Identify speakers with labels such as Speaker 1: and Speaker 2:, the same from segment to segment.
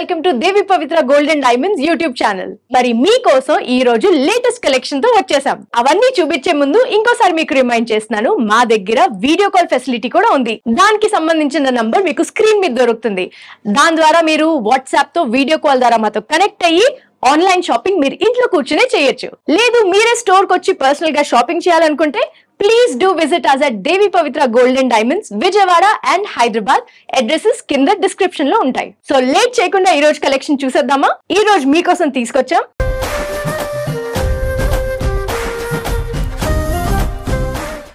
Speaker 1: Welcome to Devi Pavitra gold and diamonds YouTube channel. మరి మీకోసం ఈ రోజు లేటెస్ట్ కలెక్షన్ తో వచ్చేసాం. అవన్నీ చూపించే ముందు ఇంకోసారి మీకు రిమైండ్ చేస్తున్నాను, మా దగ్గర వీడియో కాల్ ఫెసిలిటీ కూడా ఉంది. దానికి సంబంధించిన నంబర్ మీకు స్క్రీన్ మీద దొరుకుతుంది. దాని ద్వారా మీరు వాట్సాప్ తో వీడియో కాల్ ద్వారా మాతో కనెక్ట్ అయ్యి ఆన్లైన్ షాపింగ్ మీరు ఇంట్లో కూర్చునే చేయొచ్చు. లేదు మీరే స్టోర్ కి వచ్చి పర్సనల్ గా షాపింగ్ చేయాలనుకుంటే please do visit us at Devi Pavitra gold and diamonds, Vijayawada and Hyderabad. Addresses కింద డిస్క్రిప్షన్ లో ఉంటాయి. సో లేట్ చేయకుండా ఈ రోజు కలెక్షన్ చూసేద్దామా? ఈ రోజు మీకోసం తీసుకొచ్చాం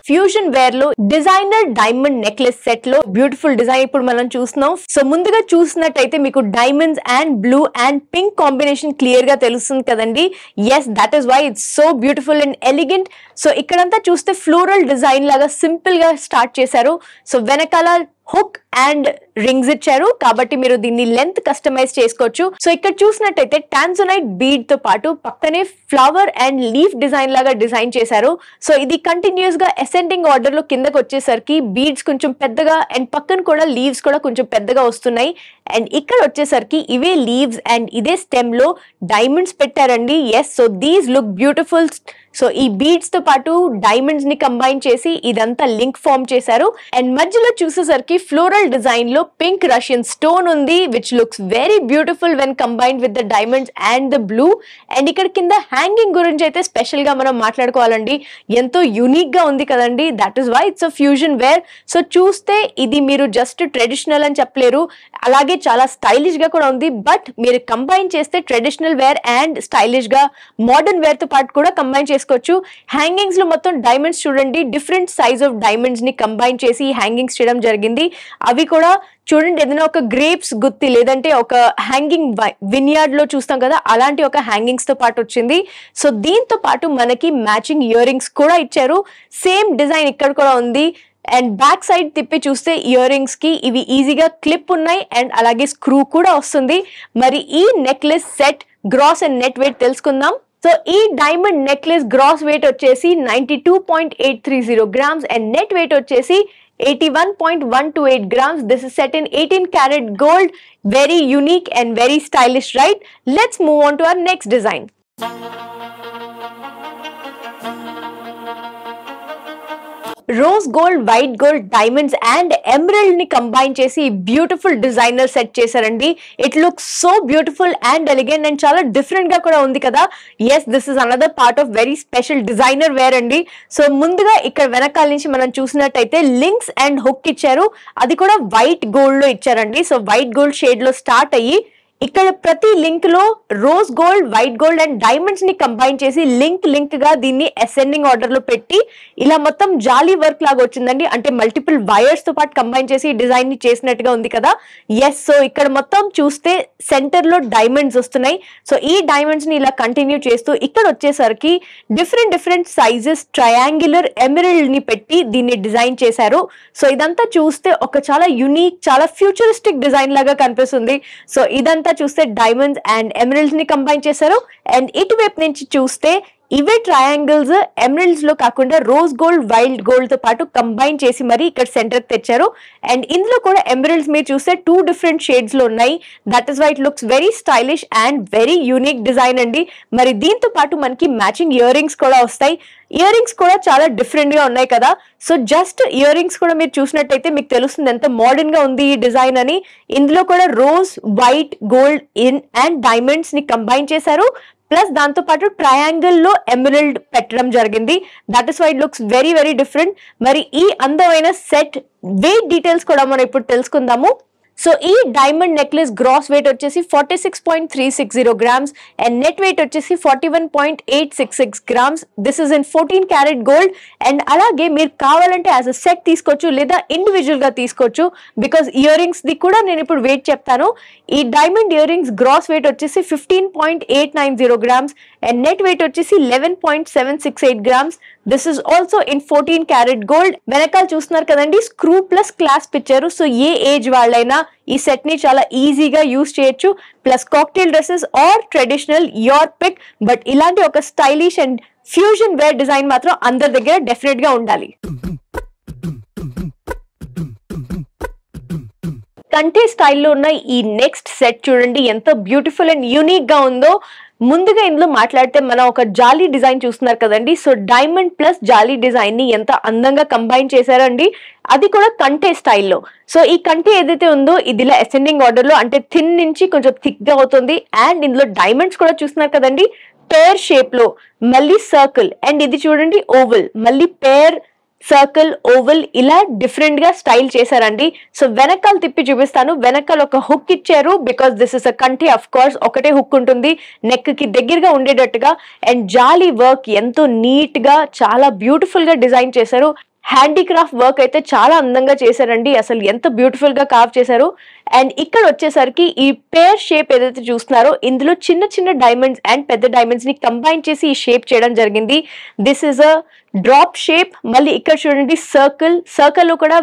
Speaker 1: ఫ్యూజన్ వేర్ లో డిజైనర్ డైమండ్ నెక్లెస్ సెట్ లో బ్యూటిఫుల్ డిజైన్ ఇప్పుడు మనం చూస్తున్నాం. సో ముందుగా చూసినట్టయితే మీకు diamonds and blue and pink combination clear గా తెలుస్తుంది కదండి. Yes, that is why it's so beautiful and elegant. So ఇక్కడంతా చూస్తే ఫ్లోరల్ డిజైన్ లాగా సింపుల్ గా స్టార్ట్ చేశారు. సో వెనకాల హుక్ అండ్ రింగ్స్ ఇచ్చారు కాబట్టి మీరు దీన్ని లెంత్ కస్టమైజ్ చేసుకోవచ్చు. సో ఇక్కడ చూసినట్టయితే టాన్జోనైట్ బీడ్ తో పాటు పక్కనే ఫ్లవర్ అండ్ లీఫ్ డిజైన్ లాగా డిజైన్ చేశారు. సో ఇది కంటిన్యూస్ గా అసెండింగ్ ఆర్డర్ లో కిందకి వచ్చేసరికి బీడ్స్ కొంచెం పెద్దగా అండ్ పక్కన కూడా లీవ్స్ కూడా కొంచెం పెద్దగా వస్తున్నాయి. అండ్ ఇక్కడ వచ్చేసరికి ఇవే లీవ్స్ అండ్ ఇదే స్టెమ్ లో డైమండ్స్ పెట్టారండి. Yes, so these look beautiful. So ఈ బీడ్స్ తో పాటు డైమండ్స్ ని కంబైన్ చేసి ఇదంతా లింక్ ఫార్మ్ చేశారు. అండ్ మధ్యలో చూసేసరికి ఫ్లోరల్ డిజైన్ లో పింక్ రష్యన్ స్టోన్ ఉంది, which looks very beautiful when combined with the diamonds and the blue. And ఇక్కడ కింద హ్యాంగింగ్ గురించి అయితే స్పెషల్ గా మనం మాట్లాడుకోవాలండి. ఎంతో యూనిక్ గా ఉంది కదండి. That is why it's a fusion wear. So చూస్తే ఇది మీరు జస్ట్ ట్రెడిషనల్ అని చెప్పలేరు, అలాగే చాలా స్టైలిష్ గా కూడా ఉంది. బట్ మీరు కంబైన్ చేస్తే ట్రెడిషనల్ వేర్ అండ్ స్టైలిష్ గా మోడర్న్ వేర్ తో పాటు కూడా కంబైన్ చేసుకోవచ్చు. హ్యాంగింగ్స్ లో మొత్తం డైమండ్స్ చూడండి, డిఫరెంట్ సైజ్ ఆఫ్ డైమండ్స్ ని కంబైన్ చేసి హ్యాంగింగ్స్ చేయడం జరిగింది. అవి కూడా చూడండి, ఏదైనా ఒక గ్రేప్స్ గుత్తి లేదంటే ఒక హ్యాంగింగ్ విన్యార్డ్ లో చూస్తాం కదా, అలాంటి ఒక హ్యాంగింగ్స్ తో పాటు వచ్చింది. సో దీంతో పాటు మనకి మ్యాచింగ్ ఇయర్ రింగ్స్ కూడా ఇచ్చారు. సేమ్ డిజైన్ ఇక్కడ కూడా ఉంది. అండ్ బ్యాక్ సైడ్ తిప్పి చూస్తే ఇయర్ రింగ్స్ కి ఇవి ఈజీగా క్లిప్ ఉన్నాయి అండ్ అలాగే స్క్రూ కూడా వస్తుంది. మరి ఈ necklace set gross and net weight తెలుసుకుందాం. సో ఈ డైమండ్ నెక్లెస్ గ్రాస్ వెయిట్ వచ్చేసి 92.830 గ్రామ్స్ అండ్ నెట్ వెయిట్ వచ్చేసి 81.128 grams. This is set in 18 karat gold. Very unique and very stylish, right? Let's move on to our next design. Rose gold, white gold, diamonds and emerald ని combine చేసి beautiful designer set చేశారండి. It looks so beautiful and elegant and చాలా different గా కూడా ఉంది కదా. Yes, this is another part of very special designer wear అండి. So ముందుగా ఇక్కడ వెనకాల నుంచి మనం చూసినట్టయితే లింక్స్ అండ్ హుక్ ఇచ్చారు. అది కూడా వైట్ గోల్డ్ లో ఇచ్చారండి. సో వైట్ గోల్డ్ షేడ్ లో స్టార్ట్ అయ్యి ఇక్కడ ప్రతి లింక్ లో rose gold, white gold and diamonds ని కంబైన్ చేసి లింక్ గా దీన్ని అసెండింగ్ ఆర్డర్ లో పెట్టి ఇలా మొత్తం జాలీ వర్క్ లాగా వచ్చిందండి. అంటే మల్టిపుల్ వైర్స్ తో పాటు కంబైన్ చేసి డిజైన్ ని చేసినట్టుగా ఉంది కదా. ఎస్, సో ఇక్కడ మొత్తం చూస్తే సెంటర్ లో డైమండ్స్ వస్తున్నాయి. సో ఈ డైమండ్స్ ని ఇలా కంటిన్యూ చేస్తూ ఇక్కడ వచ్చేసరికి డిఫరెంట్ సైజెస్ ట్రయాంగులర్ ఎమరల్డ్ ని పెట్టి దీన్ని డిజైన్ చేశారు. సో ఇదంతా చూస్తే ఒక చాలా యూనిక్, చాలా ఫ్యూచరిస్టిక్ డిజైన్ లాగా కనిపిస్తుంది. సో ఇదంతా చూస్తే డైమండ్స్ అండ్ ఎమరల్డ్స్ ని కంబైన్ చేశారు. అండ్ ఇటువైపు నుంచి చూస్తే ఇవే ట్రయాంగిల్స్ ఎమరల్డ్స్ లో కాకుండా రోజ్ గోల్డ్, వైల్డ్ గోల్డ్ తో పాటు కంబైన్ చేసి మరి ఇక్కడ సెంటర్ తెచ్చారు. అండ్ ఇందులో కూడా ఎమరల్డ్స్ మీరు చూస్తే 2 different షేడ్స్ లో ఉన్నాయి. That is why it looks very stylish and very unique design అండి. మరి దీంతో పాటు మనకి మ్యాచింగ్ ఇయర్ రింగ్స్ కూడా వస్తాయి. ఇయర్ రింగ్స్ కూడా చాలా డిఫరెంట్ గా ఉన్నాయి కదా. సో జస్ట్ ఇయర్ రింగ్స్ కూడా మీరు చూసినట్టయితే మీకు తెలుస్తుంది ఎంత మోడర్న్ గా ఉంది ఈ డిజైన్ అని. ఇందులో కూడా rose, white, gold and diamonds ని కంబైన్ చేశారు. ప్లస్ దాంతో పాటు ట్రయాంగిల్ లో ఎమరల్డ్ పెట్టడం జరిగింది. That is why it looks very different. మరి ఈ అందమైన సెట్ వెయిట్ డీటెయిల్స్ కూడా మనం ఇప్పుడు తెలుసుకుందాము. సో ఈ డైమండ్ నెక్లెస్ గ్రాస్ వెయిట్ వచ్చేసి 46.360 గ్రామ్స్ అండ్ నెట్ వెయిట్ వచ్చేసి 41.866 grams. This is in 14 karat gold. And అలాగే మీరు కావాలంటే యాజ్ అ సెట్ తీసుకోవచ్చు లేదా ఇండివిజువల్ గా తీసుకోవచ్చు. బికాస్ ఇయర్ రింగ్స్ ది కూడా నేను ఇప్పుడు వెయిట్ చెప్తాను. ఈ diamond ear rings gross weight వచ్చేసి 15.890 గ్రామ్స్ అండ్ నెట్ వెయిట్ వచ్చేసి 11.768 grams. This is also in 14 karat gold. వెనకాల చూస్తున్నారు కదండి, స్క్రూ ప్లస్ క్లాస్ప్ ఇచ్చారు. సో ఏ ఏజ్ వాళ్ళైనా ఈ సెట్ ని చాలా ఈజీగా యూజ్ చేయొచ్చు. Plus cocktail dresses or traditional, your pick. But ఇలాంటి ఒక stylish and fusion wear design మాత్రం అందరి దగ్గర డెఫినెట్ గా ఉండాలి. కంటే స్టైల్లో ఉన్న ఈ నెక్స్ట్ సెట్ చూడండి ఎంత బ్యూటిఫుల్ అండ్ యూనిక్ గా ఉందో. ముందుగా ఇందులో మాట్లాడితే మనం ఒక జాలీ డిజైన్ చూస్తున్నారు కదండి. సో డైమండ్ ప్లస్ జాలీ డిజైన్ ని ఎంత అందంగా కంబైన్ చేశారండి, అది కూడా కంటే స్టైల్లో. సో ఈ కంటే ఏదైతే ఉందో ఇదిలా అసెండింగ్ ఆర్డర్ లో అంటే థిన్ నుంచి కొంచెం థిక్ గా అవుతుంది. అండ్ ఇందులో డైమండ్స్ కూడా చూస్తున్నారు కదండి, పేర్ షేప్ లో, మళ్ళీ సర్కిల్, అండ్ ఇది చూడండి ఓవల్, మళ్ళీ పేర్ సర్కిల్ ఓవల్, ఇలా డిఫరెంట్ గా స్టైల్ చేశారండి. సో వెనకాల తిప్పి చూపిస్తాను. వెనకాల ఒక హుక్ ఇచ్చారు, బికాస్ దిస్ ఇస్ అ కంటే. అఫ్ కోర్స్ ఒకటే హుక్ ఉంటుంది నెక్ కి దగ్గరగా ఉండేటట్టుగా. అండ్ జాలీ వర్క్ ఎంతో నీట్ గా చాలా బ్యూటిఫుల్ గా డిజైన్ చేశారు. హ్యాండీక్రాఫ్ట్ వర్క్ అయితే చాలా అందంగా చేశారండి, అసలు ఎంత బ్యూటిఫుల్ గా కార్వ్ చేశారు. అండ్ ఇక్కడ వచ్చేసరికి ఈ పేర్ షేప్ ఏదైతే చూస్తున్నారో ఇందులో చిన్న చిన్న డైమండ్స్ అండ్ పెద్ద డైమండ్స్ ని కంబైన్ చేసి ఈ షేప్ చేయడం జరిగింది. This is a drop shape. మళ్ళీ ఇక్కడ చూడండి సర్కిల్, సర్కిల్ లో కూడా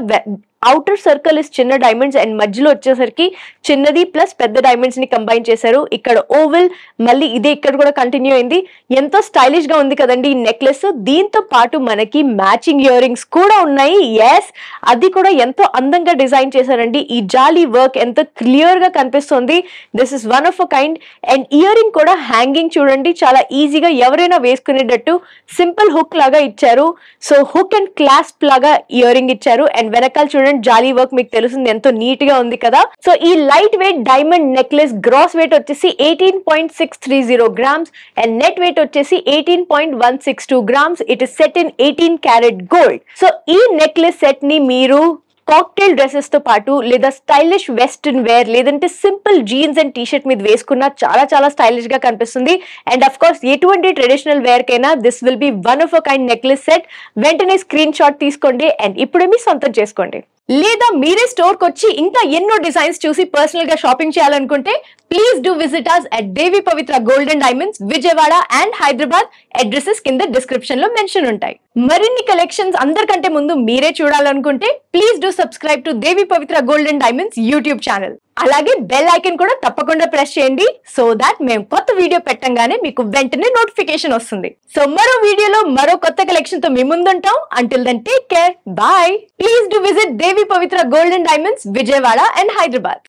Speaker 1: అవుటర్ సర్కిల్ ఇస్ చిన్న డైమండ్స్ అండ్ మధ్యలో వచ్చేసరికి చిన్నది ప్లస్ పెద్ద డైమండ్స్ ని కంబైన్ చేశారు. ఇక్కడ ఓవెల్, మళ్ళీ ఇదే ఇక్కడ కూడా కంటిన్యూ అయింది. ఎంతో స్టైలిష్ గా ఉంది కదండి ఈ నెక్లెస్. దీంతో పాటు మనకి మ్యాచింగ్ ఇయర్ రింగ్స్ కూడా ఉన్నాయి. ఎస్, అది కూడా ఎంతో అందంగా డిజైన్ చేశారండి. ఈ జాలీ వర్క్ ఎంతో క్లియర్ గా కనిపిస్తుంది. This is one of a kind. And ear ring కూడా హ్యాంగింగ్ చూడండి, చాలా ఈజీగా ఎవరైనా వేసుకునేటట్టు సింపుల్ హుక్ లాగా ఇచ్చారు. సో హుక్ అండ్ క్లాస్ప్ లాగా ఇయర్ రింగ్ ఇచ్చారు. అండ్ వెనకాల చూడండి జాలీ వర్క్ మీకు తెలుస్తుంది ఎంతో నీట్ గా ఉంది కదా. సో ఈ light weight diamond necklace gross weight వచ్చేసి 18.630 గ్రామ్స్ అండ్ నెట్ వెయిట్ వచ్చేసి 18.162 grams. It is set in 18 carat gold. So ఈ నెక్లెస్ సెట్ ని మీరు కాక్టైల్ డ్రెస్సెస్ తో పాటు లేదా స్టైలిష్ వెస్టర్న్ వేర్ లేదంటే సింపుల్ జీన్స్ అండ్ టీషర్ట్ మీద వేసుకున్నా చాలా చాలా స్టైలిష్ గా కనిపిస్తుంది. అండ్ అఫ్ కోర్స్ ఎటువంటి ట్రెడిషనల్ వేర్ కైనా this will be one of a kind necklace set. వెంటనే స్క్రీన్ షాట్ తీసుకోండి అండ్ ఇప్పుడే మీ సొంతం చేసుకోండి. లేదా మీరే స్టోర్ కి వచ్చి ఇంకా ఎన్నో డిజైన్స్ చూసి పర్సనల్ గా షాపింగ్ చేయాలనుకుంటే please do visit us at Devi Pavitra gold and diamonds, Vijayawada and Hyderabad. Addresses కింద డిస్క్రిప్షన్ లో మెన్షన్ ఉంటాయి. మరిన్ని కలెక్షన్స్ అందరికంటే ముందు మీరే చూడాలనుకుంటే please do subscribe to Devi Pavitra gold and diamonds YouTube channel. అలాగే బెల్ ఐకన్ కూడా తప్పకుండా ప్రెస్ చేయండి, సో దాట్ మేము కొత్త వీడియో పెట్టంగానే మీకు వెంటనే నోటిఫికేషన్ వస్తుంది. సో మరో వీడియోలో మరో కొత్త కలెక్షన్ తో మీ ముందుంటాం. Until then take care, bye. Please do visit Devi Pavitra gold and diamonds, Vijayawada and Hyderabad.